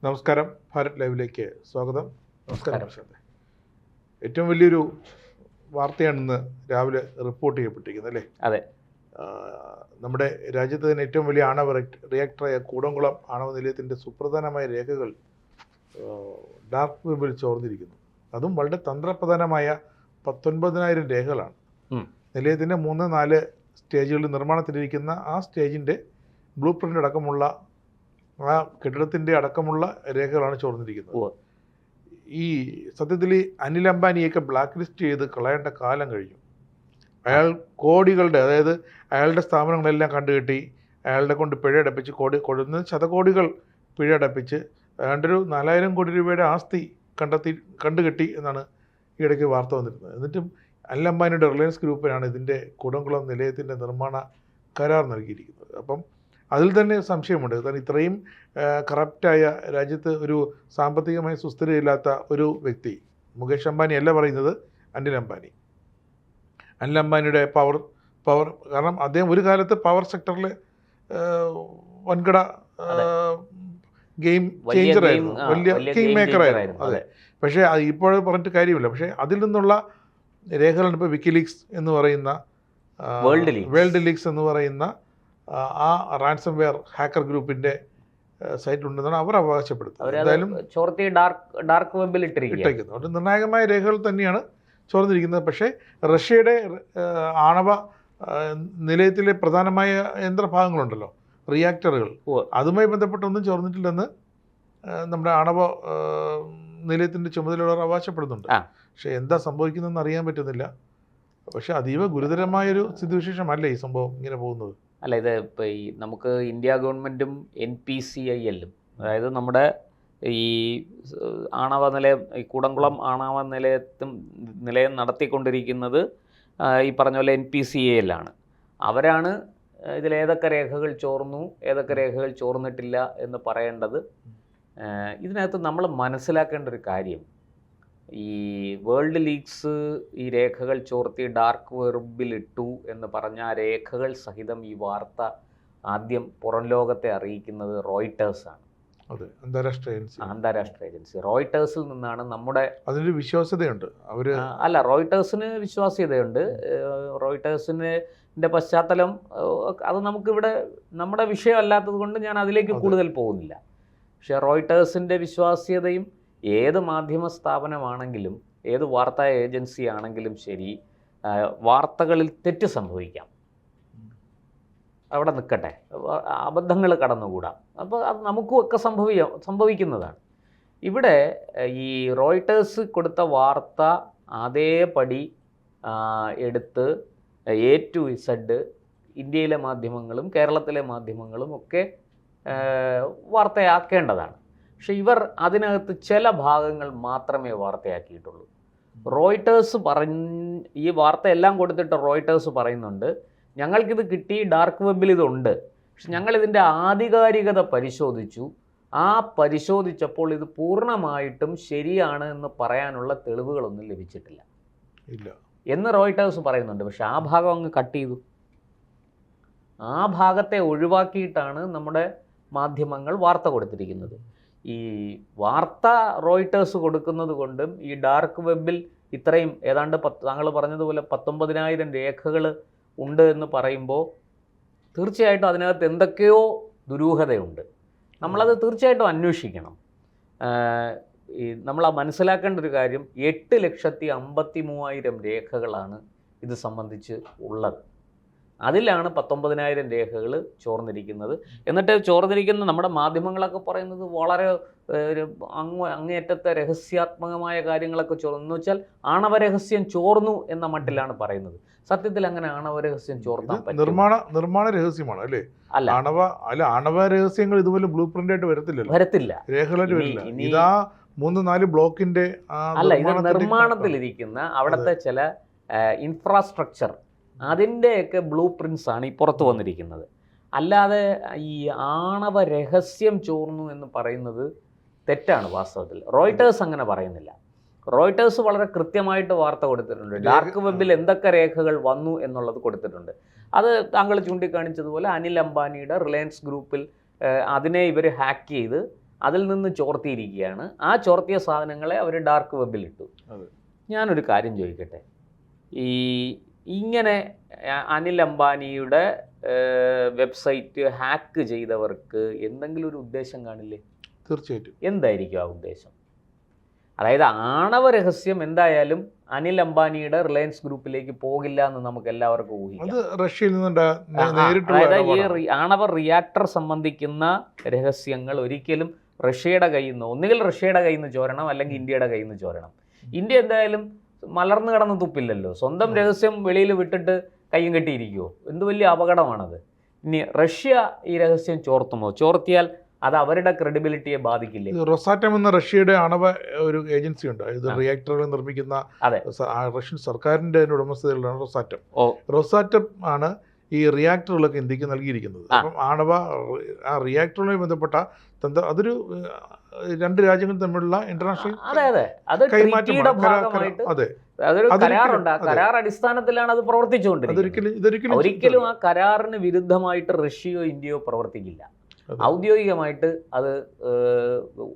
നമസ്കാരം, ഭാരത് ലൈവിലേക്ക് സ്വാഗതം. നമസ്കാരം പ്രശാന്ത്. ഏറ്റവും വലിയൊരു വാർത്തയാണ് ഇന്ന് രാവിലെ റിപ്പോർട്ട് ചെയ്യപ്പെട്ടിരിക്കുന്നത് അല്ലേ? അതെ. നമ്മുടെ രാജ്യത്ത് തന്നെ ഏറ്റവും വലിയ ആണവ റിയാക്ടറായ കൂടംകുളം ആണവ നിലയത്തിൻ്റെ സുപ്രധാനമായ രേഖകൾ ഡാർക്ക് വെബിൽ ചോർന്നിരിക്കുന്നു. അതും വളരെ തന്ത്രപ്രധാനമായ 19,000 രേഖകളാണ്. നിലയത്തിൻ്റെ 3-4 സ്റ്റേജുകളിൽ നിർമ്മാണത്തിലിരിക്കുന്ന ആ സ്റ്റേജിൻ്റെ ബ്ലൂ പ്രിൻ്റ് അടക്കമുള്ള ആ കെട്ടിടത്തിൻ്റെ അടക്കമുള്ള രേഖകളാണ് ചോർന്നിരിക്കുന്നത്. ഈ സത്യത്തിൽ അനിൽ അംബാനിയൊക്കെ ബ്ലാക്ക് ലിസ്റ്റ് ചെയ്ത് കളയേണ്ട കാലം കഴിഞ്ഞു. അയാൾ കോടികളുടെ, അതായത് അയാളുടെ സ്ഥാപനങ്ങളെല്ലാം കണ്ടുകെട്ടി അയാളുടെ കൊണ്ട് പിഴയടപ്പിച്ച് ശതകോടികൾ പിഴയടപ്പിച്ച് ഏതാണ്ടൊരു 4,000 കോടി രൂപയുടെ ആസ്തി കണ്ടുകെട്ടി എന്നാണ് ഈയിടയ്ക്ക് വാർത്ത വന്നിരുന്നത്. എന്നിട്ടും അനിൽ അംബാനിയുടെ റിലയൻസ് ഗ്രൂപ്പിനാണ് ഇതിൻ്റെ കൂടംകുളം നിലയത്തിൻ്റെ നിർമ്മാണ കരാർ നൽകിയിരിക്കുന്നത്. അപ്പം അതിൽ തന്നെ സംശയമുണ്ട്. കാരണം ഇത്രയും കറപ്റ്റായ രാജ്യത്ത് ഒരു സാമ്പത്തികമായി സുസ്ഥിരയില്ലാത്ത ഒരു വ്യക്തി, മുകേഷ് അംബാനി അല്ല പറയുന്നത്, അനിൽ അംബാനി. അനിൽ അംബാനിയുടെ പവർ കാരണം അദ്ദേഹം ഒരു കാലത്ത് പവർ സെക്ടറിൽ വൻകിട ഗെയിം ചേഞ്ചറായിരുന്നു, വലിയ കിങ് മേക്കറായിരുന്നു. അതെ. പക്ഷേ അത് ഇപ്പോഴും പറഞ്ഞിട്ട് കാര്യമില്ല. പക്ഷേ അതിൽ നിന്നുള്ള രേഖകളാണ് ഇപ്പോൾ വിക്കിലീക്സ് എന്ന് പറയുന്ന, വേൾഡ് ലീക്സ് എന്ന് പറയുന്ന ആ റാൻസം വെയർ ഹാക്കർ ഗ്രൂപ്പിൻ്റെ സൈറ്റിലുണ്ടെന്നാണ് അവർ അവകാശപ്പെടുത്തുന്നത്. എന്തായാലും ഡാർക്ക് വെബിൽ ഇട്ടിരിക്കുന്നത് ഒരു നിർണായകമായ രേഖകൾ തന്നെയാണ് ചോർന്നിരിക്കുന്നത്. പക്ഷേ റഷ്യയുടെ ആണവ നിലയത്തിലെ പ്രധാനമായ യന്ത്രഭാഗങ്ങളുണ്ടല്ലോ, റിയാക്ടറുകൾ, അതുമായി ബന്ധപ്പെട്ടൊന്നും ചോർന്നിട്ടില്ലെന്ന് നമ്മുടെ ആണവ നിലയത്തിൻ്റെ ചുമതലയുള്ളവർ അവകാശപ്പെടുന്നുണ്ട്. പക്ഷേ എന്താ സംഭവിക്കുന്നതെന്ന് അറിയാൻ പറ്റുന്നില്ല. പക്ഷേ അതീവ ഗുരുതരമായൊരു സ്ഥിതിവിശേഷമല്ല ഈ സംഭവം ഇങ്ങനെ പോകുന്നത്. അല്ല, ഇത് ഇപ്പോൾ ഈ നമുക്ക് ഇന്ത്യ ഗവൺമെൻറ്റും NPCIL-ഉം, അതായത് നമ്മുടെ ഈ ആണവ നിലയം, ഈ കൂടംകുളം ആണവ നിലയം നടത്തിക്കൊണ്ടിരിക്കുന്നത് ഈ പറഞ്ഞ പോലെ NPCIL-ആണ്. അവരാണ് ഇതിലേതൊക്കെ രേഖകൾ ചോർന്നു, ഏതൊക്കെ രേഖകൾ ചോർന്നിട്ടില്ല എന്ന് പറയേണ്ടത്. ഇതിനകത്ത് നമ്മൾ മനസ്സിലാക്കേണ്ട ഒരു കാര്യം, ഈ വേൾഡ് ലീക്സ് ഈ രേഖകൾ ചോർത്തി ഡാർക്ക് വെബിലിട്ടു എന്ന് പറഞ്ഞ ആ രേഖകൾ സഹിതം ഈ വാർത്ത ആദ്യം പുറം ലോകത്തെ അറിയിക്കുന്നത് റോയിട്ടേഴ്സാണ്. അതെ, അന്താരാഷ്ട്ര ഏജൻസി റോയിട്ടേഴ്സിൽ നിന്നാണ്. നമ്മുടെ അതിനൊരു വിശ്വാസ്യതയുണ്ട്. റോയിട്ടേഴ്സിന് വിശ്വാസ്യതയുണ്ട്. റോയിട്ടേഴ്സിൻ്റെ പശ്ചാത്തലം അത് നമുക്കിവിടെ നമ്മുടെ വിഷയമല്ലാത്തത് കൊണ്ട് ഞാൻ അതിലേക്ക് കൂടുതൽ പോകുന്നില്ല. പക്ഷേ റോയിട്ടേഴ്സിൻ്റെ വിശ്വാസ്യതയും, ഏത് മാധ്യമ സ്ഥാപനമാണെങ്കിലും ഏത് വാർത്താ ഏജൻസി ആണെങ്കിലും ശരി, വാർത്തകളിൽ തെറ്റ് സംഭവിക്കാം, അവിടെ നിൽക്കട്ടെ, അബദ്ധങ്ങൾ കടന്നുകൂടാം. അപ്പോൾ അത് നമുക്കും ഒക്കെ സംഭവിക്കുന്നതാണ്. ഇവിടെ ഈ റോയിട്ടേഴ്സ് കൊടുത്ത വാർത്ത അതേപടി എടുത്ത് A to Z ഇന്ത്യയിലെ മാധ്യമങ്ങളും കേരളത്തിലെ മാധ്യമങ്ങളും ഒക്കെ വാർത്തയാക്കേണ്ടതാണ്. പക്ഷെ ഇവർ അതിനകത്ത് ചില ഭാഗങ്ങൾ മാത്രമേ വാർത്തയാക്കിയിട്ടുള്ളൂ. റോയിട്ടേഴ്സ് ഈ വാർത്ത എല്ലാം കൊടുത്തിട്ട് റോയിട്ടേഴ്സ് പറയുന്നുണ്ട്, ഞങ്ങൾക്കിത് കിട്ടി, ഡാർക്ക് വെബിൽ ഇതുണ്ട്, പക്ഷെ ഞങ്ങളിതിൻ്റെ ആധികാരികത പരിശോധിച്ചു, പരിശോധിച്ചപ്പോൾ ഇത് പൂർണ്ണമായിട്ടും ശരിയാണ് എന്ന് പറയാനുള്ള തെളിവുകളൊന്നും ലഭിച്ചിട്ടില്ല എന്ന് റോയിട്ടേഴ്സ് പറയുന്നുണ്ട്. പക്ഷെ ആ ഭാഗം അങ്ങ് കട്ട് ചെയ്തു. ആ ഭാഗത്തെ ഒഴിവാക്കിയിട്ടാണ് നമ്മുടെ മാധ്യമങ്ങൾ വാർത്ത കൊടുത്തിരിക്കുന്നത്. ഈ വാർത്ത റോയിട്ടേഴ്സ് കൊടുക്കുന്നത് കൊണ്ടും ഈ ഡാർക്ക് വെബിൽ ഇത്രയും ഏതാണ്ട് താങ്കൾ പറഞ്ഞതുപോലെ 19,000 രേഖകൾ ഉണ്ട് എന്ന് പറയുമ്പോൾ തീർച്ചയായിട്ടും അതിനകത്ത് എന്തൊക്കെയോ ദുരൂഹതയുണ്ട്. നമ്മളത് തീർച്ചയായിട്ടും അന്വേഷിക്കണം. നമ്മൾ മനസ്സിലാക്കേണ്ട ഒരു കാര്യം, 8,53,000 രേഖകളാണ് ഇത് സംബന്ധിച്ച് ഉള്ളത്. അതിലാണ് 19,000 രേഖകൾ ചോർന്നിരിക്കുന്നത്. എന്നിട്ട് ചോർന്നിരിക്കുന്ന നമ്മുടെ മാധ്യമങ്ങളൊക്കെ പറയുന്നത് വളരെ അങ്ങേയറ്റത്തെ രഹസ്യാത്മകമായ കാര്യങ്ങളൊക്കെ ചോർന്നു എന്ന് വെച്ചാൽ ആണവ രഹസ്യം ചോർന്നു എന്ന മട്ടിലാണ് പറയുന്നത്. സത്യത്തിൽ അങ്ങനെ ആണവ രഹസ്യം ചോർത്താൻ പറ്റും? നിർമ്മാണ രഹസ്യമാണ് അല്ലേ? ആണവ രഹസ്യങ്ങൾ ഇതുപോലെ ബ്ലൂ പ്രിന്റ് ആയിട്ട് വരത്തില്ല, രേഖകളായിട്ട് വരില്ല. ഇതാ 3-4 ബ്ലോക്കിന്റെ അല്ല, ഇത് നിർമ്മാണത്തിലിരിക്കുന്ന അവിടുത്തെ ചില ഇൻഫ്രാസ്ട്രക്ചർ, അതിൻ്റെയൊക്കെ ബ്ലൂ പ്രിൻറ്റ്സ് ആണ് ഈ പുറത്തു വന്നിരിക്കുന്നത്. അല്ലാതെ ഈ ആണവ രഹസ്യം ചോർന്നു എന്ന് പറയുന്നത് തെറ്റാണ്. വാസ്തവത്തിൽ റോയിട്ടേഴ്സ് അങ്ങനെ പറയുന്നില്ല. റോയിട്ടേഴ്സ് വളരെ കൃത്യമായിട്ട് വാർത്ത കൊടുത്തിട്ടുണ്ട്. ഡാർക്ക് വെബിൽ എന്തൊക്കെ രേഖകൾ വന്നു എന്നുള്ളത് കൊടുത്തിട്ടുണ്ട്. അത് താങ്കൾ ചൂണ്ടിക്കാണിച്ചതുപോലെ അനിൽ അംബാനിയുടെ റിലയൻസ് ഗ്രൂപ്പിൽ അതിനെ ഇവർ ഹാക്ക് ചെയ്ത് അതിൽ നിന്ന് ചോർത്തിയിരിക്കുകയാണ്. ആ ചോർത്തിയ സാധനങ്ങളെ അവർ ഡാർക്ക് വെബിൽ ഇട്ടു. ഞാനൊരു കാര്യം ചോദിക്കട്ടെ, ഇങ്ങനെ അനിൽ അംബാനിയുടെ വെബ്സൈറ്റ് ഹാക്ക് ചെയ്തവർക്ക് എന്തെങ്കിലും ഒരു ഉദ്ദേശം കാണില്ലേ? തീർച്ചയായിട്ടും. എന്തായിരിക്കും ആ ഉദ്ദേശം? അതായത് ആണവ രഹസ്യം എന്തായാലും അനിൽ അംബാനിയുടെ റിലയൻസ് ഗ്രൂപ്പിലേക്ക് പോകില്ല എന്ന് നമുക്ക് എല്ലാവർക്കും ഊഹിക്കാം. റഷ്യയിൽ അതായത് ഈ ആണവ റിയാക്ടർ സംബന്ധിക്കുന്ന രഹസ്യങ്ങൾ ഒരിക്കലും റഷ്യയുടെ കയ്യിൽ നിന്ന്, ഒന്നുകിൽ റഷ്യയുടെ കയ്യിൽ നിന്ന് ചോരണം, അല്ലെങ്കിൽ ഇന്ത്യയുടെ കയ്യിൽ നിന്ന് ചോരണം. ഇന്ത്യ എന്തായാലും മലർന്നു കിടന്ന് തുപ്പില്ലല്ലോ. സ്വന്തം രഹസ്യം വെളിയിൽ വിട്ടിട്ട് കയ്യും കെട്ടിയിരിക്കുമോ? എന്ത് വലിയ അപകടമാണത്. ഇനി റഷ്യ ഈ രഹസ്യം ചോർത്തുമോ? ചോർത്തിയാൽ അത് അവരുടെ ക്രെഡിബിലിറ്റിയെ ബാധിക്കില്ലേ? റൊസാറ്റം എന്ന റഷ്യയുടെ ആണവ ഒരു ഏജൻസി ഉണ്ട്. ഇത് റിയാക്ടറുകൾ നിർമ്മിക്കുന്ന റഷ്യൻ സർക്കാരിന്റെ ഉടമസ്ഥതയിലാണ് റൊസാറ്റം. റൊസാറ്റം ആണ് ഈ റിയാക്ടറുകളൊക്കെ ഇന്ത്യക്ക് നൽകിയിരിക്കുന്നത്. അപ്പം ആ റിയാക്ടറുമായി ബന്ധപ്പെട്ട അതൊരു രണ്ട് രാജ്യങ്ങൾ തമ്മിലുള്ള ഇന്റർനാഷണൽ കരാർ അടിസ്ഥാനത്തിലാണ് അത് പ്രവർത്തിച്ചുകൊണ്ടിരിക്കുന്നത്. ഒരിക്കലും ആ കരാറിന് വിരുദ്ധമായിട്ട് റഷ്യയോ ഇന്ത്യയോ പ്രവർത്തിക്കില്ല. ഔദ്യോഗികമായിട്ട് അത്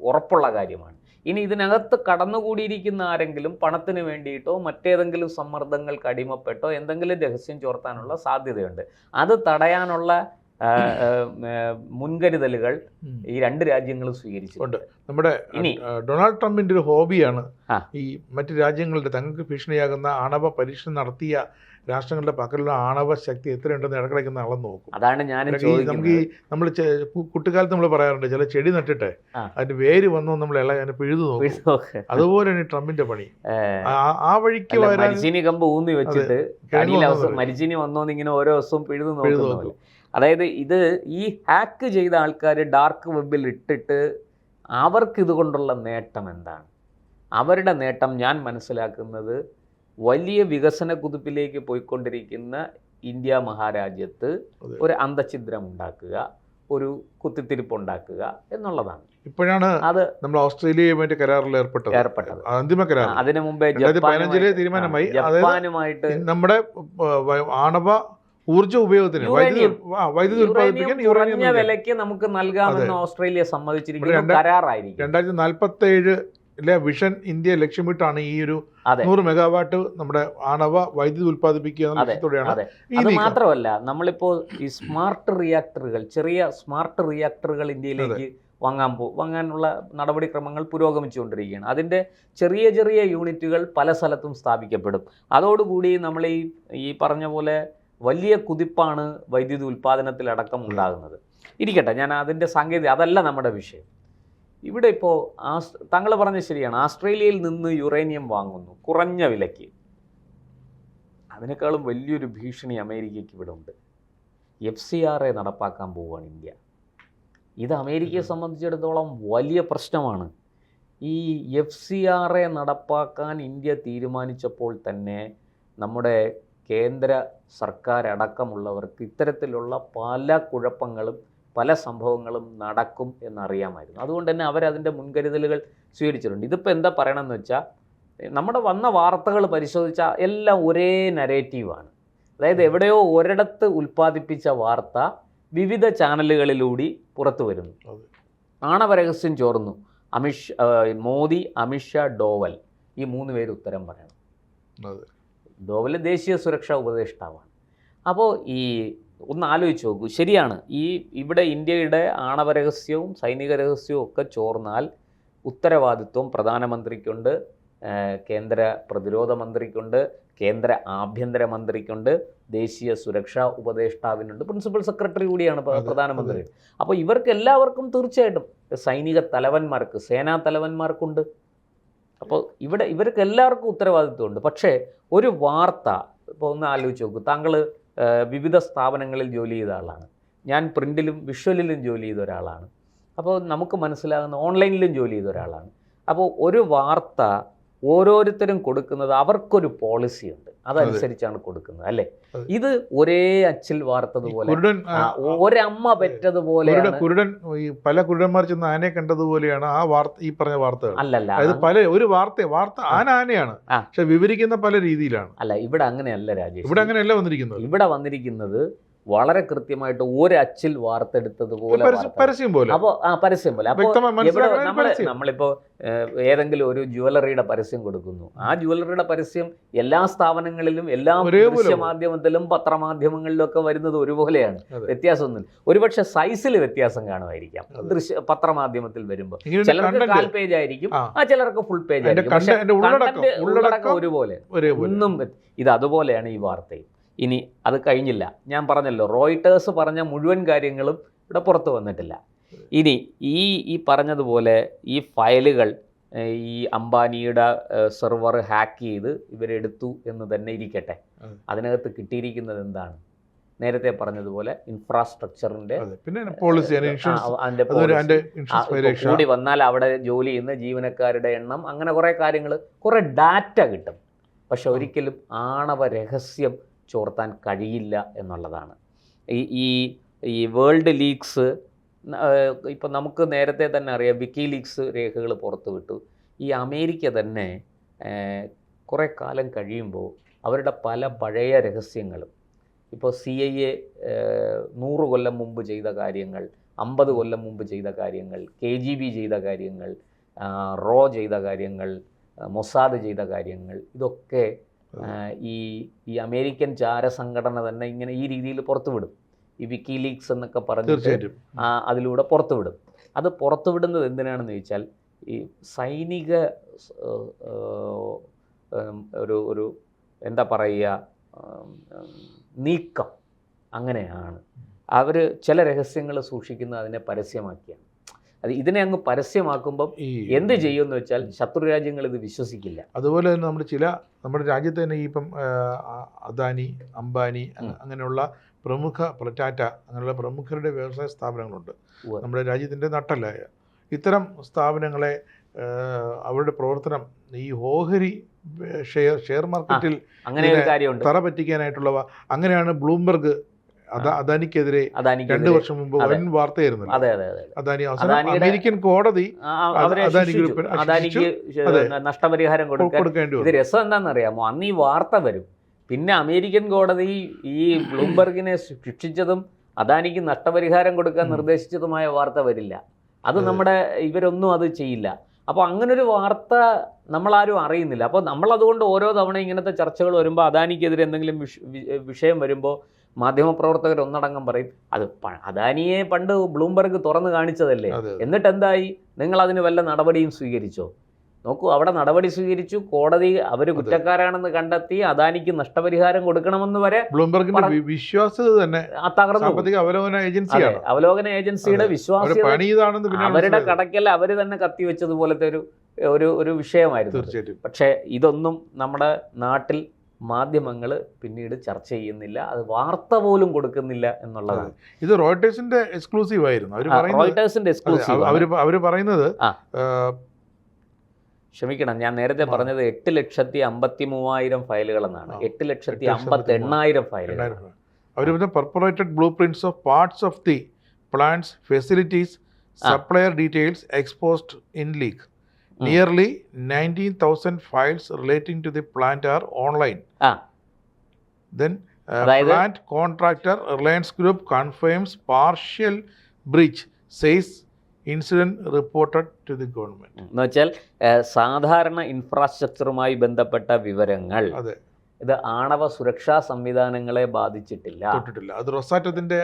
ഉറപ്പുള്ള കാര്യമാണ്. ഇനി ഇതിനകത്ത് കടന്നുകൂടിയിരിക്കുന്ന ആരെങ്കിലും പണത്തിന് വേണ്ടിയിട്ടോ മറ്റേതെങ്കിലും സമ്മർദ്ദങ്ങൾക്ക് അടിമപ്പെട്ടോ എന്തെങ്കിലും രഹസ്യം ചോർത്താനുള്ള സാധ്യതയുണ്ട്. അത് തടയാനുള്ള മുൻകരുതലുകൾ ഈ രണ്ട് രാജ്യങ്ങളും സ്വീകരിച്ചിട്ടുണ്ട്. നമ്മുടെ ഡൊണാൾഡ് ട്രംപിന്റെ ഒരു ഹോബിയാണ് ഈ മറ്റു രാജ്യങ്ങളുടെ തങ്ങൾക്ക് ഭീഷണിയാകുന്ന ആണവ പരീക്ഷണം നടത്തിയ രാഷ്ട്രങ്ങളുടെ പക്കലുള്ള ആണവ ശക്തി എത്രയുണ്ടെന്ന് ഇടക്കിടയ്ക്ക് അളന്ന് നോക്കും. അതാണ് ഞാൻ നമുക്ക് നമ്മൾ കുട്ടിക്കാലത്ത് നമ്മൾ പറയാറുണ്ട്, ചില ചെടി നട്ടിട്ട് അതിന്റെ വേര് വന്നു നമ്മൾ അതിനെ പിഴുതു നോക്കും. അതുപോലെയാണ് ട്രംപിന്റെ പണി. ആ വഴിക്ക് മരിച്ചീനി കമ്പ് ഊന്നി വെച്ചിട്ട് മരിച്ചീനി വന്നോന്ന് ഇങ്ങനെ ഓരോ ദിവസവും പിഴുതു നോക്കും. അതായത് ഇത് ഈ ഹാക്ക് ചെയ്ത ആൾക്കാർ ഡാർക്ക് വെബിൽ ഇട്ടിട്ട് അവർക്ക് ഇതുകൊണ്ടുള്ള നേട്ടം എന്താണ്? അവരുടെ നേട്ടം ഞാൻ മനസ്സിലാക്കുന്നത് വലിയ വികസന കുതിപ്പിലേക്ക് പോയിക്കൊണ്ടിരിക്കുന്ന ഇന്ത്യ മഹാരാജ്യത്ത് ഒരു അന്തഛിദ്രം ഉണ്ടാക്കുക, ഒരു കുത്തിത്തിരിപ്പ് ഉണ്ടാക്കുക എന്നുള്ളതാണ്. ഇപ്പോഴാണ് അത് നമ്മൾ ഓസ്ട്രേലിയയുമായിട്ട് കരാറിൽ ഏർപ്പെട്ടത്. അന്തിമ കരാർ അതിനു മുമ്പേ 2015 തീരുമാനമായി. ജപ്പാനുമായിട്ട് നമ്മുടെ ആണവ ഊർജ്ജ ഉപയോഗത്തിന് വൈദ്യുതി ഉത്പാദിപ്പിക്കാൻ കുറഞ്ഞ വിലയ്ക്ക് നമുക്ക് നൽകാമെന്ന് ഓസ്ട്രേലിയ സമ്മതിച്ചിരിക്കുന്നു. കരാറായിരിക്കും 2047 വിഷൻ ഇന്ത്യ ലക്ഷ്യമിട്ടാണ് ഈ ഒരു 100 മെഗാവാട്ട് നമ്മുടെ ആണവ വൈദ്യുതി ഉത്പാദിപ്പിക്കുക എന്ന ലക്ഷ്യത്തോടെയാണ്. അത് മാത്രമല്ല, നമ്മളിപ്പോൾ ഈ സ്മാർട്ട് റിയാക്ടറുകൾ, ചെറിയ സ്മാർട്ട് റിയാക്ടറുകൾ ഇന്ത്യയിലേക്ക് വാങ്ങാനുള്ള നടപടിക്രമങ്ങൾ പുരോഗമിച്ചുകൊണ്ടിരിക്കുകയാണ്. അതിൻ്റെ ചെറിയ ചെറിയ യൂണിറ്റുകൾ പല സ്ഥലത്തും സ്ഥാപിക്കപ്പെടും. അതോടുകൂടി നമ്മൾ ഈ പറഞ്ഞ പോലെ വലിയ കുതിപ്പാണ് വൈദ്യുതി ഉൽപ്പാദനത്തിലടക്കം ഉണ്ടാകുന്നത്. ഇരിക്കട്ടെ, ഞാൻ അതിൻ്റെ അതല്ല നമ്മുടെ വിഷയം. ഇവിടെ ഇപ്പോൾ താങ്കൾ പറഞ്ഞത് ശരിയാണ്, ഓസ്ട്രേലിയയിൽ നിന്ന് യുറേനിയം വാങ്ങുന്നു കുറഞ്ഞ വിലയ്ക്ക്. അതിനേക്കാളും വലിയൊരു ഭീഷണി അമേരിക്കയ്ക്ക് ഇവിടെ ഉണ്ട്. FCRA നടപ്പാക്കാൻ പോവുകയാണ് ഇന്ത്യ. ഇത് അമേരിക്കയെ സംബന്ധിച്ചിടത്തോളം വലിയ പ്രശ്നമാണ്. ഈ FCRA നടപ്പാക്കാൻ ഇന്ത്യ തീരുമാനിച്ചപ്പോൾ തന്നെ നമ്മുടെ കേന്ദ്ര സർക്കാർ അടക്കമുള്ളവർക്ക് ഇത്തരത്തിലുള്ള പല കുഴപ്പങ്ങളും പല സംഭവങ്ങളും നടക്കും എന്നറിയാമായിരുന്നു. അതുകൊണ്ട് തന്നെ അവരതിൻ്റെ മുൻകരുതലുകൾ സ്വീകരിച്ചിട്ടുണ്ട്. ഇതിപ്പോൾ എന്താ പറയണമെന്ന് വെച്ചാൽ, നമ്മുടെ വന്ന വാർത്തകൾ പരിശോധിച്ചാൽ എല്ലാം ഒരേ നരേറ്റീവാണ്. അതായത് എവിടെയോ ഒരിടത്ത് ഉൽപ്പാദിപ്പിച്ച വാർത്ത വിവിധ ചാനലുകളിലൂടെ പുറത്തു വരുന്നു. ആണവ രഹസ്യം ചോർന്നു, മോദി, അമിത്ഷാ, ഡോവൽ, ഈ 3 പേര് ഉത്തരം പറയണം. ഡോവൽ ദേശീയ സുരക്ഷാ ഉപദേഷ്ടാവാണ്. അപ്പോൾ ഒന്ന് ആലോചിച്ച് നോക്കൂ. ശരിയാണ്, ഇവിടെ ഇന്ത്യയുടെ ആണവ രഹസ്യവും സൈനിക രഹസ്യവും ഒക്കെ ചോർന്നാൽ ഉത്തരവാദിത്വം പ്രധാനമന്ത്രിക്കുണ്ട്, കേന്ദ്ര പ്രതിരോധ മന്ത്രിക്കുണ്ട്, കേന്ദ്ര ആഭ്യന്തര മന്ത്രിക്കുണ്ട്, ദേശീയ സുരക്ഷാ ഉപദേഷ്ടാവിനുണ്ട്, പ്രിൻസിപ്പൽ സെക്രട്ടറി കൂടിയാണ് പ്രധാനമന്ത്രി. അപ്പോൾ ഇവർക്ക് എല്ലാവർക്കും തീർച്ചയായിട്ടും സൈനിക തലവന്മാർക്ക്, സേനാ തലവന്മാർക്കുണ്ട്. അപ്പോൾ ഇവർക്ക് എല്ലാവർക്കും ഉത്തരവാദിത്വമുണ്ട്. പക്ഷേ ഒരു വാർത്ത ഇപ്പോൾ ഒന്ന് ആലോചിച്ച് നോക്കൂ. താങ്കൾ വിവിധ സ്ഥാപനങ്ങളിൽ ജോലി ചെയ്ത ആളാണ്, ഞാൻ പ്രിൻറ്റിലും വിഷ്വലിലും ജോലി ചെയ്ത ഒരാളാണ്. അപ്പോൾ നമുക്ക് മനസ്സിലാകുന്ന ഓൺലൈനിലും ജോലി ചെയ്ത ഒരാളാണ്. അപ്പോൾ ഒരു വാർത്ത ഓരോരുത്തരും കൊടുക്കുന്നത് അവർക്കൊരു പോളിസിയുണ്ട്, അതനുസരിച്ചാണ് കൊടുക്കുന്നത്, അല്ലേ? ഇത് ഒരേ അച്ചിൽ വാർത്തതുപോലെ, ഒരമ്മ പെറ്റതുപോലെ, പല കുരുടന്മാർ ചെന്ന് ആനയെ കണ്ടതുപോലെയാണ് ആ വാർത്ത, ഈ പറഞ്ഞ വാർത്തകൾ. അല്ലല്ല, പല ഒരു വാർത്ത ആനയാണ്, പക്ഷെ വിവരിക്കുന്ന പല രീതിയിലാണ്. അല്ല, ഇവിടെ അങ്ങനെയല്ല രാജേഷ്. ഇവിടെ അങ്ങനെയല്ല വന്നിരിക്കുന്നത്. ഇവിടെ വന്നിരിക്കുന്നത് വളരെ കൃത്യമായിട്ട് ഒരച്ചിൽ വാർത്തെടുത്തതുപോലെ പരസ്യം പോലെ. അപ്പോൾ പരസ്യം പോലെ. അപ്പോൾ നമ്മളിപ്പോ ഏതെങ്കിലും ഒരു ജുവലറിയുടെ പരസ്യം കൊടുക്കുന്നു, ആ ജുവലറിയുടെ പരസ്യം എല്ലാ സ്ഥാപനങ്ങളിലും എല്ലാ ദൃശ്യമാധ്യമത്തിലും പത്രമാധ്യമങ്ങളിലും ഒക്കെ വരുന്നത് ഒരുപോലെയാണ്, വ്യത്യാസമൊന്നുമില്ല. ഒരുപക്ഷെ സൈസിൽ വ്യത്യാസം കാണുമായിരിക്കാം പത്രമാധ്യമത്തിൽ വരുമ്പോൾ. ചിലർക്ക് 1/4 പേജ് ആയിരിക്കും, ചിലർക്ക് ഫുൾ പേജ് ആയിരിക്കും, പക്ഷെ ഉള്ളടക്കം ഒരുപോലെ ഒന്നും. ഇത് അതുപോലെയാണ് ഈ വാർത്തയും. ഇനി അത് കഴിഞ്ഞില്ല, ഞാൻ പറഞ്ഞല്ലോ റോയിട്ടേഴ്സ് പറഞ്ഞ മുഴുവൻ കാര്യങ്ങളും ഇവിടെ പുറത്തു വന്നിട്ടില്ല. ഇനി ഈ പറഞ്ഞതുപോലെ ഈ ഫയലുകൾ ഈ അംബാനിയുടെ സെർവർ ഹാക്ക് ചെയ്ത് ഇവരെടുത്തു എന്ന് തന്നെ ഇരിക്കട്ടെ, അതിനകത്ത് കിട്ടിയിരിക്കുന്നത് എന്താണ്? നേരത്തെ പറഞ്ഞതുപോലെ ഇൻഫ്രാസ്ട്രക്ചറിന്റെ കൂടി വന്നാൽ അവിടെ ജോലി ചെയ്യുന്ന ജീവനക്കാരുടെ എണ്ണം, അങ്ങനെ കുറേ കാര്യങ്ങൾ, കുറേ ഡാറ്റ കിട്ടും. പക്ഷെ ഒരിക്കലും ആണവ രഹസ്യം ചോർത്താൻ കഴിയില്ല എന്നുള്ളതാണ്. ഈ വേൾഡ് ലീക്സ്, ഇപ്പം നമുക്ക് നേരത്തെ തന്നെ അറിയാം, വിക്കി ലീക്സ് രേഖകൾ പുറത്തുവിട്ടു. ഈ അമേരിക്ക തന്നെ കുറേ കാലം കഴിയുമ്പോൾ അവരുടെ പല പഴയ രഹസ്യങ്ങളും, ഇപ്പോൾ CIA 100 കൊല്ലം മുമ്പ് ചെയ്ത കാര്യങ്ങൾ, 50 കൊല്ലം മുമ്പ് ചെയ്ത കാര്യങ്ങൾ, KGB ചെയ്ത കാര്യങ്ങൾ, റോ ചെയ്ത കാര്യങ്ങൾ, മൊസാദ് ചെയ്ത കാര്യങ്ങൾ, ഇതൊക്കെ ഈ അമേരിക്കൻ ചാരസംഘടന തന്നെ ഇങ്ങനെ ഈ രീതിയിൽ പുറത്തുവിടും. ഈ വിക്കി ലീക്സ് എന്നൊക്കെ പറഞ്ഞിട്ട് അതിലൂടെ പുറത്തുവിടും. അത് പുറത്തുവിടുന്നത് എന്തിനാണെന്ന് ചോദിച്ചാൽ, ഈ സൈനിക ഒരു എന്താ പറയുക, നീക്കം അങ്ങനെയാണ്. അവർ ചില രഹസ്യങ്ങൾ സൂക്ഷിക്കുന്നത് അതിനെ പരസ്യമാക്കിയാണ്. അത് ഇതിനെ അങ്ങ് പരസ്യമാക്കുമ്പം എന്ത് ചെയ്യുമെന്ന് വെച്ചാൽ ശത്രു രാജ്യങ്ങൾ ഇത് വിശ്വസിക്കില്ല. അതുപോലെ തന്നെ നമ്മുടെ രാജ്യത്ത് തന്നെ ഇപ്പം അദാനി, അംബാനി അങ്ങനെയുള്ള പ്രമുഖ ടാറ്റ അങ്ങനെയുള്ള പ്രമുഖരുടെ വ്യവസായ സ്ഥാപനങ്ങളുണ്ട് നമ്മുടെ രാജ്യത്തിൻ്റെ നട്ടലായ. ഇത്തരം സ്ഥാപനങ്ങളെ അവരുടെ പ്രവർത്തനം ഈ ഓഹരി ഷെയർ മാർക്കറ്റിൽ അങ്ങനെ ഒരു കാര്യമുണ്ട്, തറ പറ്റിക്കാനായിട്ടുള്ളവ. അങ്ങനെയാണ് ബ്ലൂംബർഗ് അദാനിക്കെതിരെ 2 വർഷം മുമ്പ് വൻ വാർത്തയായിരുന്നു. അദാനി അമേരിക്കൻ കോടതി അദാനി ഗ്രൂപ്പിന് നഷ്ടപരിഹാരം കൊടുക്കേണ്ടി വന്നു. ഇത് രസം എന്താണെന്നറിയാമോ? അന്ന് ഈ വാർത്ത വരും, പിന്നെ അമേരിക്കൻ കോടതി ഈ ബ്ലൂംബർഗിനെ ശിക്ഷിച്ചതും അദാനിക്ക് നഷ്ടപരിഹാരം കൊടുക്കാൻ നിർദ്ദേശിച്ചതുമായ വാർത്ത വരില്ല. അത് നമ്മുടെ ഇവരൊന്നും അത് ചെയ്യില്ല. അപ്പോൾ അങ്ങനൊരു വാർത്ത നമ്മളാരും അറിയുന്നില്ല. അപ്പോൾ നമ്മളതുകൊണ്ട് ഓരോ തവണ ഇങ്ങനത്തെ ചർച്ചകൾ വരുമ്പോൾ, അദാനിക്കെതിരെ എന്തെങ്കിലും വിഷയം വരുമ്പോൾ മാധ്യമപ്രവർത്തകർ ഒന്നടങ്കം പറയും, അത് അദാനിയെ പണ്ട് ബ്ലൂംബർഗ് തുറന്നു കാണിച്ചതല്ലേ, എന്നിട്ട് എന്തായി, നിങ്ങൾ അതിന് വല്ല നടപടിയും സ്വീകരിച്ചോ? നോക്കൂ, അവിടെ നടപടി സ്വീകരിച്ചു, കോടതി അവർ കുറ്റക്കാരാണെന്ന് കണ്ടെത്തി അദാനിക്ക് നഷ്ടപരിഹാരം കൊടുക്കണമെന്ന് വരെ ബ്ലൂംബർഗിന്റെ വിശ്വാസ്യത തന്നെ തകർന്നു. അവലോകന ഏജൻസിയുടെ വിശ്വാസ്യത അവരുടെ കടക്കൽ അവർ തന്നെ കത്തിവെച്ചതുപോലത്തെ ഒരു വിഷയമായിരുന്നു. പക്ഷേ ഇതൊന്നും നമ്മുടെ നാട്ടിൽ മാധ്യമങ്ങൾ പിന്നീട് ചർച്ച ചെയ്യുന്നില്ല, അത് വാർത്ത പോലും കൊടുക്കുന്നില്ല എന്നുള്ളതാണ്. ഇത് റോയിട്ടേഴ്സിന്റെ എക്സ്ക്ലൂസീവ് ആയിരുന്നു. അവർ പറയുന്നത്, ക്ഷമിക്കണം, ഞാൻ നേരത്തെ പറഞ്ഞത് 8,53,000 ഫയലുകൾ എന്നാണ്. 8,58,000 ഫയലുകൾ. അവർ perforated blueprints of parts of the plants, facilities, supplier details exposed in leak. Nearly 19,000 files relating to the plant are online. Then plant contractor Reliance Group confirms partial breach, says incident reported to the government. എന്നുവെച്ചാൽ സാധാരണ ഇൻഫ്രാസ്ട്രക്ചറുമായി ബന്ധപ്പെട്ട വിവരങ്ങൾ ഇത് ആണവ സുരക്ഷാ സംവിധാനങ്ങളെ ബാധിച്ചിട്ടില്ല. അത് റൊസാറ്റത്തിന്റെ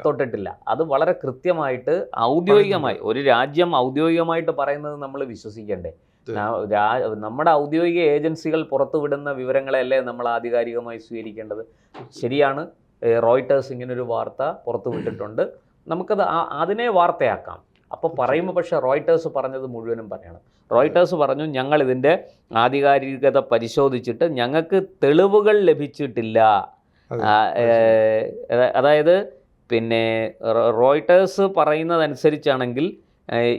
തൊട്ടിട്ടില്ല. അത് വളരെ കൃത്യമായിട്ട് ഔദ്യോഗികമായി ഒരു രാജ്യം ഔദ്യോഗികമായിട്ട് പറയുന്നത് നമ്മൾ വിശ്വസിക്കണ്ടേ? നമ്മുടെ ഔദ്യോഗിക ഏജൻസികൾ പുറത്തുവിടുന്ന വിവരങ്ങളെയല്ലേ നമ്മൾ ആധികാരികമായി സ്വീകരിക്കേണ്ടത്? ശരിയാണ്, റോയിട്ടേഴ്സ് ഇങ്ങനൊരു വാർത്ത പുറത്തുവിട്ടിട്ടുണ്ട്, നമുക്കത് അതിനെ വാർത്തയാക്കാം. അപ്പോൾ പറയുമ്പോൾ പക്ഷേ റോയിട്ടേഴ്സ് പറഞ്ഞത് മുഴുവനും പറയണം. റോയിട്ടേഴ്സ് പറഞ്ഞു, ഞങ്ങൾ ഇതിൻ്റെ ആധികാരികത പരിശോധിച്ചിട്ട് ഞങ്ങൾക്ക് തെളിവുകൾ ലഭിച്ചിട്ടില്ല. അതായത് പിന്നെ റോയിട്ടേഴ്സ് പറയുന്നതനുസരിച്ചാണെങ്കിൽ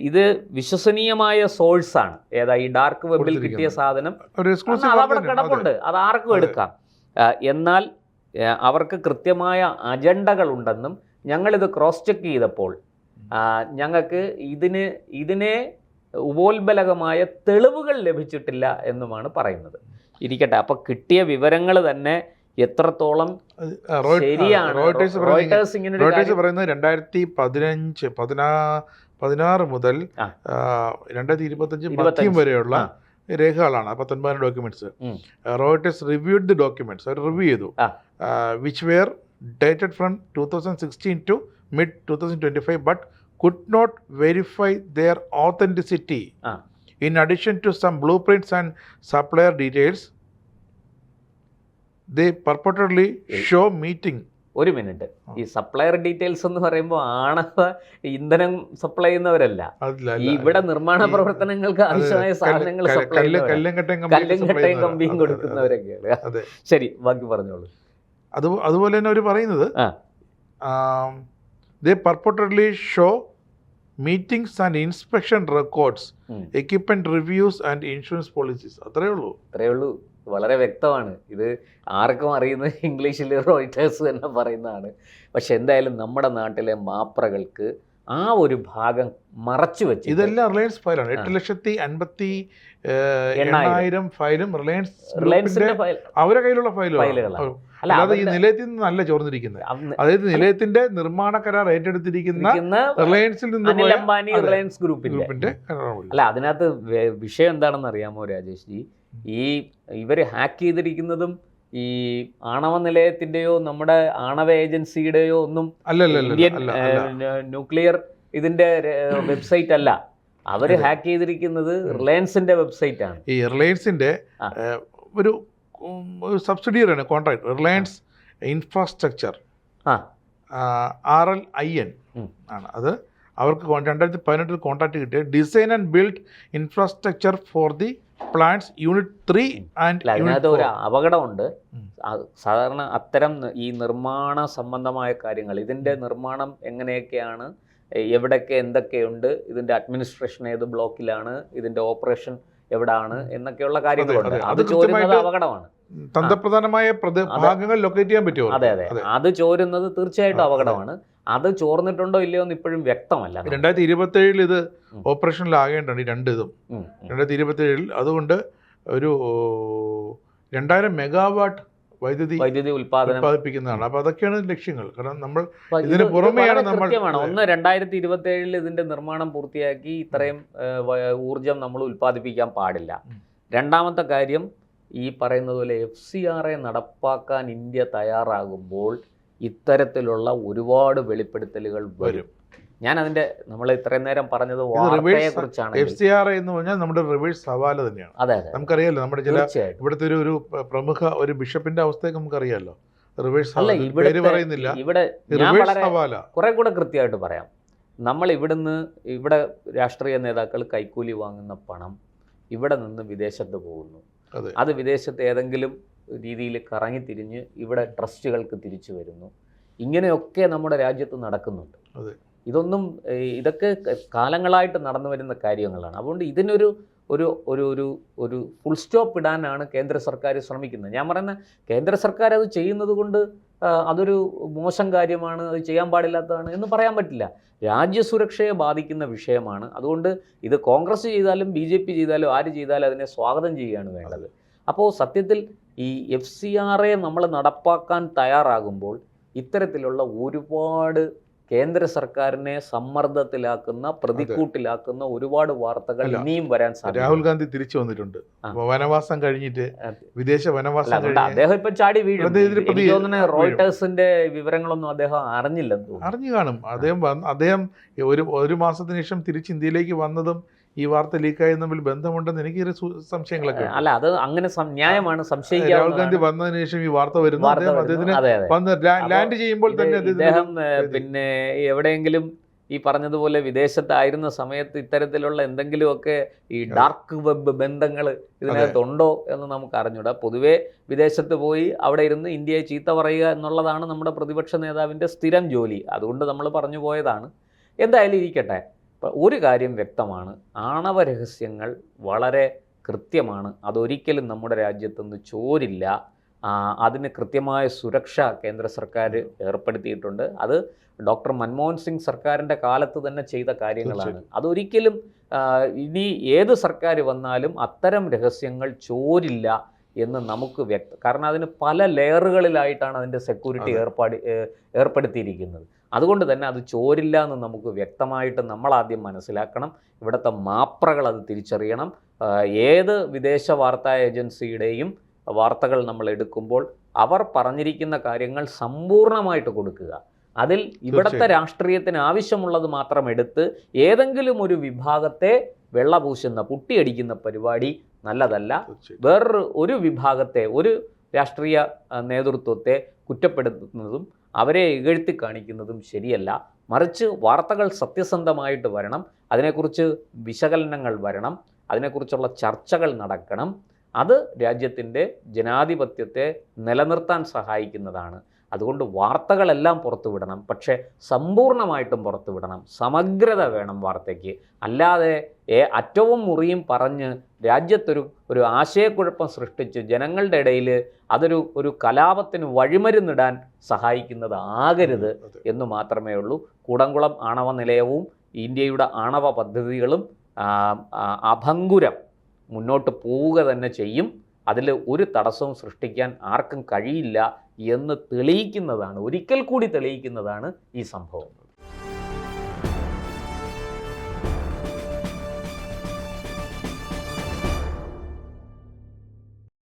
ഇത് വിശ്വസനീയമായ സോഴ്സാണ്. ഏതാ ഈ ഡാർക്ക് വെബിൽ കിട്ടിയ സാധനം അതവിടെ കിടപ്പുണ്ട്, അത് ആർക്കും എടുക്കാം. എന്നാൽ അവർക്ക് കൃത്യമായ അജണ്ടകളുണ്ടെന്നും ഞങ്ങളിത് ക്രോസ് ചെക്ക് ചെയ്തപ്പോൾ ഞങ്ങൾക്ക് ഇതിനെ ഉപോത്ബലകമായ തെളിവുകൾ ലഭിച്ചിട്ടില്ല എന്നുമാണ് പറയുന്നത്. ഇരിക്കട്ടെ, അപ്പോൾ കിട്ടിയ വിവരങ്ങൾ തന്നെ എത്രത്തോളം ശരിയാണ് റോയിട്ടേഴ്സ് ഇങ്ങനെ പറയുന്നത് 2016 മുതൽ 2025 മധ്യം വരെയുള്ള രേഖകളാണ്, 19 documents. Reuters reviewed the documents, അവർ റിവ്യൂ ചെയ്തു, which were dated from 2016 to mid 2025 but could not verify their authenticity. In addition to some blueprints and supplier details, they purportedly show meeting. ഒരു minute, ഈ supplier details എന്ന് പറയുമ്പോൾ ആണവ ഇന്ധനം supply ചെയ്യുന്നവരല്ല, ഇവിടെ നിർമ്മാണ പ്രവർത്തനങ്ങൾക്ക് ആവശ്യമായ സാധനങ്ങൾ കല്ലും കട്ടയും കമ്പിയും കൊടുക്കുന്നവരൊക്കെയാണ്. ശരി, ബാക്കി പറഞ്ഞോളൂ. അതുപോലെ തന്നെ അവർ പറയുന്നത് they purportedly show meetings and inspection records, equipment reviews and insurance policies. അത്രയേ ഉള്ളൂ. വളരെ വ്യക്തമാണ്. ഇത് ആർക്കും അറിയുന്നത് ഇംഗ്ലീഷിൽ റോയിട്ടേഴ്സ് തന്നെ പറയുന്നതാണ്. പക്ഷെ എന്തായാലും നമ്മുടെ നാട്ടിലെ മാപ്രകൾക്ക് ആ ഒരു ഭാഗം മറച്ചു വെച്ച്, ഇതെല്ലാം റിലയൻസ് ഫയലാണ്. 8,58,000 ഫയലും റിലയൻസിന്റെ അവരുടെ കയ്യിലുള്ള ഫയലുകളാണ്. അല്ലാതെ ഈ നിലയത്തിൽ നിന്നല്ല ചോർന്നിരിക്കുന്നത്. അതായത് നിലയത്തിന്റെ നിർമ്മാണ കരാർ ഏറ്റെടുത്തിരിക്കുന്ന റിലയൻസിൽ നിന്ന് അനിൽ അംബാനി റിലയൻസ് ഗ്രൂപ്പിന്റെ അല്ല. അതിനകത്ത് വിഷയം എന്താണെന്ന് അറിയാമോ രാജേഷ് ജി? ഇവര് ഹാക്ക് ചെയ്തിരിക്കുന്നതും ഈ ആണവ നിലയത്തിന്റെയോ നമ്മുടെ ആണവ ഏജൻസിയുടെയോ ഒന്നും ഇന്ത്യൻ ന്യൂക്ലിയർ ഇതിന്റെ വെബ്സൈറ്റ് അല്ല. അവര് ഹാക്ക് ചെയ്തിരിക്കുന്നത് റിലയൻസിന്റെ വെബ്സൈറ്റ് ആണ്. ഈ റിലയൻസിന്റെ ഒരു സബ്സിഡിയറിയാണ് കോൺട്രാക്ട്, റിലയൻസ് ഇൻഫ്രാസ്ട്രക്ചർ, RLIN ആണ്. അത് അവർക്ക് 2018 കോൺട്രാക്ട് കിട്ടിയ design and build infrastructure for the plants unit 3 and അതിനകത്ത് ഒരു അപകടമുണ്ട്. സാധാരണ അത്തരം ഈ നിർമ്മാണ സംബന്ധമായ കാര്യങ്ങൾ, ഇതിൻ്റെ നിർമ്മാണം എങ്ങനെയൊക്കെയാണ്, എവിടെയൊക്കെ എന്തൊക്കെയുണ്ട്, ഇതിൻ്റെ അഡ്മിനിസ്ട്രേഷൻ ഏത് ബ്ലോക്കിലാണ്, ഇതിൻ്റെ ഓപ്പറേഷൻ എവിടാണ് എന്നൊക്കെയുള്ള കാര്യങ്ങളുണ്ട്. അത് ചോരുന്നത് അപകടമാണ്. തന്ത്രപ്രധാനമായ ഭാഗങ്ങൾ ലൊക്കേറ്റ് ചെയ്യാൻ പറ്റുമോ? അതെ, അത് ചോരുന്നത് തീർച്ചയായിട്ടും അപകടമാണ്. അത് ചോർന്നിട്ടുണ്ടോ ഇല്ലയോ എന്ന് ഇപ്പോഴും വ്യക്തമല്ല. 2027 ഇത് ഓപ്പറേഷനിലാകേണ്ടതാണ് ഈ രണ്ടിതും 2027. അതുകൊണ്ട് ഒരു 2000 മെഗാവാട്ട് വൈദ്യുതി ഉൽപ്പാദിപ്പിക്കുന്നതാണ്. അപ്പൊ അതൊക്കെയാണ് ലക്ഷ്യങ്ങൾ. കാരണം നമ്മൾ ഇതിന് പുറമെയാണ് നമ്മൾ 2027 ഇതിന്റെ നിർമ്മാണം പൂർത്തിയാക്കി ഇത്രയും ഊർജം നമ്മൾ ഉൽപ്പാദിപ്പിക്കാൻ പാടില്ല. രണ്ടാമത്തെ കാര്യം, ഈ പറയുന്നത് പോലെ FCRA നടപ്പാക്കാൻ ഇന്ത്യ തയ്യാറാകുമ്പോൾ ഇത്തരത്തിലുള്ള ഒരുപാട് വെളിപ്പെടുത്തലുകൾ വരും. ഞാൻ അതിന്റെ നമ്മൾ ഇത്രയും നേരം പറഞ്ഞത് വാർത്തയെ കുറിച്ചാണ്. FCRA എന്ന് പറഞ്ഞാൽ നമ്മുടെ റിവേഴ്സ് ഹവാല തന്നെയാണ്. അതെ, നമുക്കറിയാലോ, നമ്മുടെ ചില ഇവിടുത്തെ ഒരു പ്രമുഖ ഒരു ബിഷപ്പിന്റെ അവസ്ഥയൊക്കെ നമുക്കറിയാലോ. റിവേഴ്സ് പറയുന്നില്ല, ഇവിടെ കുറെ കൂടെ കൃത്യമായിട്ട് പറയാം. നമ്മൾ ഇവിടെ രാഷ്ട്രീയ നേതാക്കൾ കൈക്കൂലി വാങ്ങുന്ന പണം ഇവിടെ നിന്ന് വിദേശത്ത് പോകുന്നു. അത് വിദേശത്ത് ഏതെങ്കിലും രീതിയിൽ കറങ്ങിത്തിരിഞ്ഞ് ഇവിടെ ട്രസ്റ്റുകൾക്ക് തിരിച്ചു വരുന്നു. ഇങ്ങനെയൊക്കെ നമ്മുടെ രാജ്യത്ത് നടക്കുന്നുണ്ട്. ഇതൊക്കെ കാലങ്ങളായിട്ട് നടന്നു വരുന്ന കാര്യങ്ങളാണ്. അതുകൊണ്ട് ഇതിനൊരു ഒരു ഒരു ഒരു ഒരു ഫുൾ സ്റ്റോപ്പ് ഇടാനാണ് കേന്ദ്ര സർക്കാർ ശ്രമിക്കുന്നത്. ഞാൻ പറയുന്ന കേന്ദ്ര സർക്കാർ അത് ചെയ്യുന്നത് കൊണ്ട് അതൊരു മോശം കാര്യമാണ്, അത് ചെയ്യാൻ പാടില്ലാത്തതാണ് എന്ന് പറയാൻ പറ്റില്ല. രാജ്യസുരക്ഷയെ ബാധിക്കുന്ന വിഷയമാണ്. അതുകൊണ്ട് ഇത് കോൺഗ്രസ് ചെയ്താലും BJP ചെയ്താലും ആര് ചെയ്താലും അതിനെ സ്വാഗതം ചെയ്യുകയാണ് വേണ്ടത്. അപ്പോൾ സത്യത്തിൽ ഈ FCRA നമ്മൾ നടപ്പാക്കാൻ തയ്യാറാകുമ്പോൾ ഇത്തരത്തിലുള്ള ഒരുപാട് കേന്ദ്ര സർക്കാരിനെ സമ്മർദ്ദത്തിലാക്കുന്ന, പ്രതിക്കൂട്ടിലാക്കുന്ന ഒരുപാട് വാർത്തകൾ ഇനിയും വരാൻ സാധിക്കും. രാഹുൽ ഗാന്ധി തിരിച്ചു വന്നിട്ടുണ്ട്, വനവാസം കഴിഞ്ഞിട്ട്, വിദേശ വനവാസം. അദ്ദേഹം ഇപ്പൊ ചാടി വീഴും. റോയിട്ടേഴ്സിന്റെ വിവരങ്ങളൊന്നും അദ്ദേഹം അറിഞ്ഞു കാണും. അദ്ദേഹം ഒരു മാസത്തിന് ശേഷം തിരിച്ച് ഇന്ത്യയിലേക്ക് വന്നതും ഈ വാർത്ത ലീക്കായതും തമ്മിൽ ബന്ധമുണ്ടെന്ന് എനിക്ക് സംശയങ്ങളൊക്കെ. അല്ല, അത് അങ്ങനെ ന്യായമാണ് സംശയിക്കാൻ. രാഹുൽ ഗാന്ധി വന്നതിന് ശേഷം ഈ വാർത്ത വരുന്നു, ലാൻഡ് ചെയ്യുമ്പോൾ തന്നെ അദ്ദേഹം പിന്നെ എവിടെയെങ്കിലും ഈ പറഞ്ഞതുപോലെ വിദേശത്തായിരുന്ന സമയത്ത് ഇത്തരത്തിലുള്ള എന്തെങ്കിലുമൊക്കെ ഈ ഡാർക്ക് വെബ് ബന്ധങ്ങൾ ഇതിനകത്തുണ്ടോ എന്ന് നമുക്ക് അറിഞ്ഞൂടാ. പൊതുവേ വിദേശത്ത് പോയി അവിടെ ഇരുന്ന് ഇന്ത്യയെ ചീത്ത പറയുക എന്നുള്ളതാണ് നമ്മുടെ പ്രതിപക്ഷ നേതാവിൻ്റെ സ്ഥിരം ജോലി. അതുകൊണ്ട് നമ്മൾ പറഞ്ഞു പോയതാണ്. എന്തായാലും ഇരിക്കട്ടെ. ഒരു കാര്യം വ്യക്തമാണ്, ആണവ രഹസ്യങ്ങൾ വളരെ കൃത്യമാണ്. അതൊരിക്കലും നമ്മുടെ രാജ്യത്തുനിന്ന് ചോരില്ല. അതിന് കൃത്യമായ സുരക്ഷ കേന്ദ്ര സർക്കാർ ഏർപ്പെടുത്തിയിട്ടുണ്ട്. അത് ഡോക്ടർ മൻമോഹൻ സിംഗ് സർക്കാരിൻ്റെ കാലത്ത് തന്നെ ചെയ്ത കാര്യങ്ങളാണ്. അതൊരിക്കലും ഇനി ഏത് സർക്കാർ വന്നാലും അത്തരം രഹസ്യങ്ങൾ ചോരില്ല എന്ന് നമുക്ക് കാരണം അതിന് പല ലെയറുകളിലായിട്ടാണ് അതിൻ്റെ സെക്യൂരിറ്റി ഏർപ്പെടുത്തിയിരിക്കുന്നത്. അതുകൊണ്ട് തന്നെ അത് ചോരില്ല എന്ന് നമുക്ക് വ്യക്തമായിട്ട് നമ്മളാദ്യം മനസ്സിലാക്കണം. ഇവിടുത്തെ മാപ്രകൾ അത് തിരിച്ചറിയണം. ഏത് വിദേശ വാർത്താ ഏജൻസിയുടെയും വാർത്തകൾ നമ്മൾ എടുക്കുമ്പോൾ അവർ പറഞ്ഞിരിക്കുന്ന കാര്യങ്ങൾ സമ്പൂർണ്ണമായിട്ട് കൊടുക്കുക. അതിൽ ഇവിടുത്തെ രാഷ്ട്രീയത്തിന് ആവശ്യമുള്ളത് മാത്രം എടുത്ത് ഏതെങ്കിലും ഒരു വിഭാഗത്തെ വെള്ളപൂശുന്ന പുട്ടിയടിക്കുന്ന പരിപാടി നല്ലതല്ല. ഒരു വിഭാഗത്തെ, ഒരു രാഷ്ട്രീയ നേതൃത്വത്തെ കുറ്റപ്പെടുത്തുന്നതും അവരെ ഇകഴ്ത്തി കാണിക്കുന്നതും ശരിയല്ല. മറിച്ച് വാർത്തകൾ സത്യസന്ധമായിട്ട് വരണം, അതിനെക്കുറിച്ച് വിശകലനങ്ങൾ വരണം, അതിനെക്കുറിച്ചുള്ള ചർച്ചകൾ നടക്കണം. അത് രാജ്യത്തിൻ്റെ ജനാധിപത്യത്തെ നിലനിർത്താൻ സഹായിക്കുന്നതാണ്. അതുകൊണ്ട് വാർത്തകളെല്ലാം പുറത്തുവിടണം, പക്ഷേ സമ്പൂർണ്ണമായിട്ടും പുറത്തുവിടണം. സമഗ്രത വേണം വാർത്തയ്ക്ക്. അല്ലാതെ അറ്റവും മുറിയും പറഞ്ഞ് രാജ്യത്തൊരു ആശയക്കുഴപ്പം സൃഷ്ടിച്ച് ജനങ്ങളുടെ ഇടയിൽ ഒരു കലാപത്തിന് വഴിമരുന്നിടാൻ സഹായിക്കുന്നതാകരുത് എന്ന് മാത്രമേ ഉള്ളൂ. കൂടംകുളം ആണവ നിലയവും ഇന്ത്യയുടെ ആണവ പദ്ധതികളും അഭംഗുരം മുന്നോട്ട് പോവുക തന്നെ ചെയ്യും. അതിൽ ഒരു തടസ്സവും സൃഷ്ടിക്കാൻ ആർക്കും കഴിയില്ല എന്ന് തെളിയിക്കുന്നതാണ്, ഒരിക്കൽ കൂടി തെളിയിക്കുന്നതാണ് ഈ സംഭവം.